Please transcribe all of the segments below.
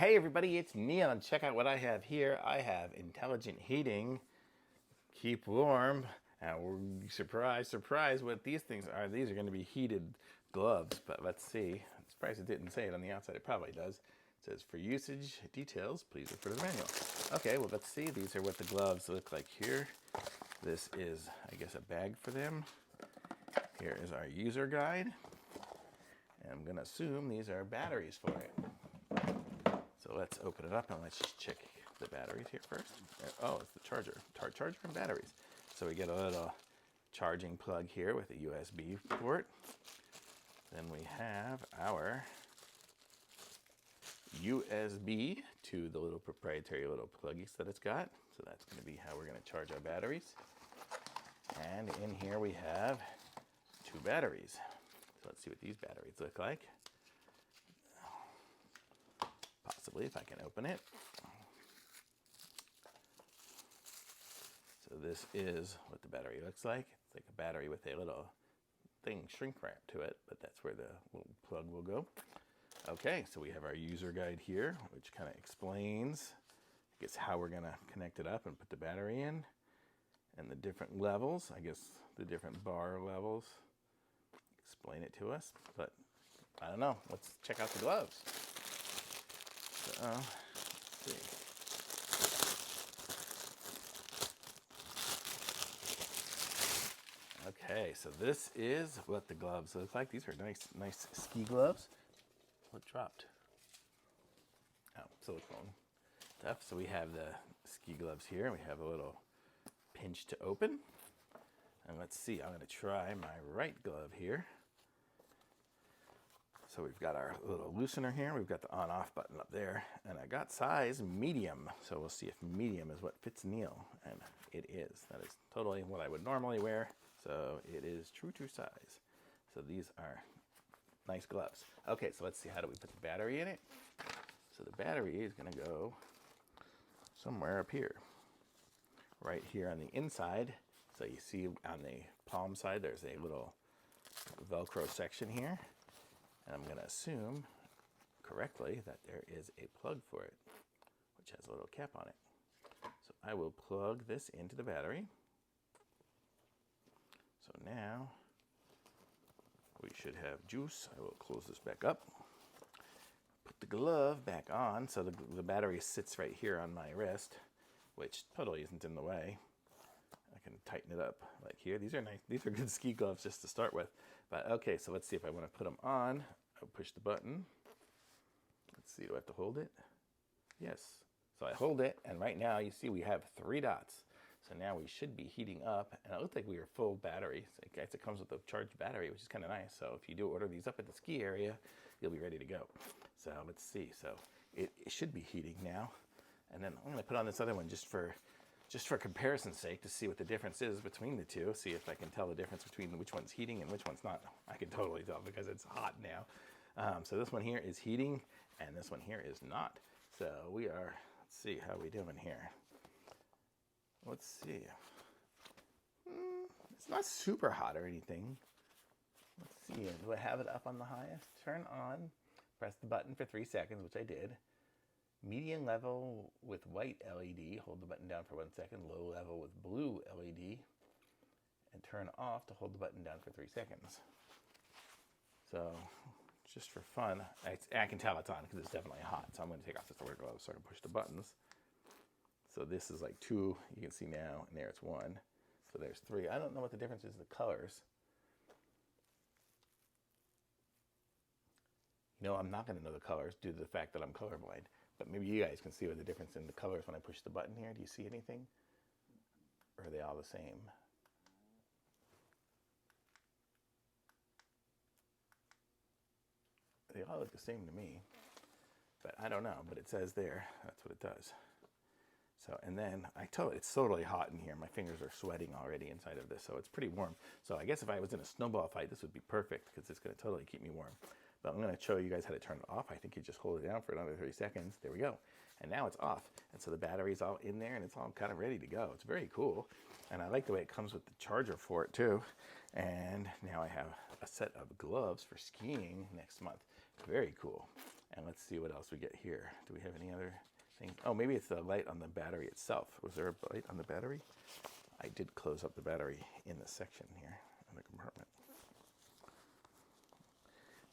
Hey everybody, it's Neon. Check out what I have here. I have intelligent heating, keep warm, and we're surprise, what these things are. These are going to be heated gloves, but let's see. I'm surprised it didn't say it on the outside. It probably does. It says, for usage details, please refer to the manual. Okay, well let's see. These are what the gloves look like here. This is, I guess, a bag for them. Here is our user guide. And I'm going to assume these are batteries for it. So let's open it up and let's just check the batteries here first. Oh, it's the charger. Charger and batteries. So we get a little charging plug here with a USB port. Then we have our USB to the little proprietary little pluggies that it's got. So that's going to be how we're going to charge our batteries. And in here we have 2 batteries. So let's see what these batteries look like. Possibly, if I can open it. So this is what the battery looks like. It's like a battery with a little thing shrink wrap to it, but that's where the little plug will go. Okay, so we have our user guide here, which kind of explains, I guess, how we're going to connect it up and put the battery in, and the different levels, I guess the different bar levels explain it to us, but I don't know. Let's check out the gloves. So, let's see. Okay, so this is what the gloves look like. These are nice ski gloves. What dropped? Oh, silicone stuff. So we have the ski gloves here. We have a little pinch to open. And let's see, I'm going to try my right glove here. So we've got our little loosener here. We've got the on-off button up there. And I got size medium. So we'll see if medium is what fits Neil. And it is. That is totally what I would normally wear. So it is true to size. So these are nice gloves. Okay, so let's see, how do we put the battery in it? So the battery is going to go somewhere up here. Right here on the inside. So you see on the palm side, there's a little Velcro section here. And I'm going to assume correctly that there is a plug for it, which has a little cap on it. So I will plug this into the battery. So now we should have juice. I will close this back up. Put the glove back on. So the battery sits right here on my wrist, which totally isn't in the way. I can tighten it up like here. These are nice. These are good ski gloves just to start with. But okay, so let's see if I want to put them on. I'll push the button. Let's see, do I have to hold it? Yes. So I hold it, and right now you see we have 3 dots. So now we should be heating up, and it looked like we were full battery. So I guess it comes with a charged battery, which is kind of nice. So if you do order these up at the ski area, you'll be ready to go. So let's see. So it should be heating now. And then I'm going to put on this other one just for comparison's sake to see what the difference is between the two. See if I can tell the difference between which one's heating and which one's not. I can totally tell because it's hot now. So this one here is heating, and this one here is not. So we are, let's see how we doing here. Let's see. It's not super hot or anything. Let's see. Do I have it up on the highest? Turn on. Press the button for 3 seconds, which I did. Medium level with white LED. Hold the button down for 1 second. Low level with blue LED. And turn off to hold the button down for 3 seconds. So, just for fun, I can tell it's on because it's definitely hot. So I'm going to take off this work glove so I can push the buttons. So this is like 2, you can see now, and there it's 1. So there's 3. I don't know what the difference is in the colors. You know, I'm not going to know the colors due to the fact that I'm colorblind. But maybe you guys can see what the difference in the colors when I push the button here. Do you see anything? Or are they all the same? They all look the same to me. But I don't know. But it says there, that's what it does. So, and then it's totally hot in here. My fingers are sweating already inside of this, so it's pretty warm. So I guess if I was in a snowball fight, this would be perfect because it's going to totally keep me warm. But I'm going to show you guys how to turn it off. I think you just hold it down for another 30 seconds. There we go. And now it's off. And so the battery's all in there and it's all kind of ready to go. It's very cool. And I like the way it comes with the charger for it too. And now I have a set of gloves for skiing next month. Very cool. And let's see what else we get here. Do we have any other things? Oh, maybe it's the light on the battery itself. Was there a light on the battery? I did close up the battery in the section here, in the compartment.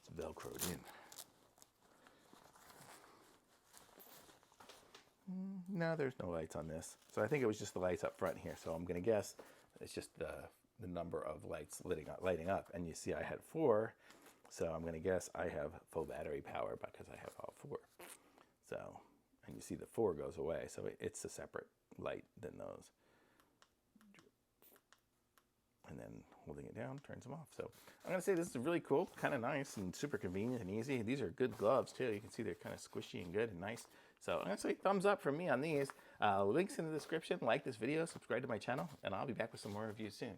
It's Velcroed in. No, there's no lights on this. So I think it was just the lights up front here. So I'm going to guess it's just the number of lights lighting up. And you see I had 4. So I'm going to guess I have full battery power because I have all 4. So, and you see the 4 goes away. So it's a separate light than those. And then holding it down turns them off. So I'm going to say this is really cool, kind of nice and super convenient and easy. These are good gloves too. You can see they're kind of squishy and good and nice. So I'm going to say thumbs up from me on these. Links in the description. Like this video, subscribe to my channel, and I'll be back with some more reviews soon.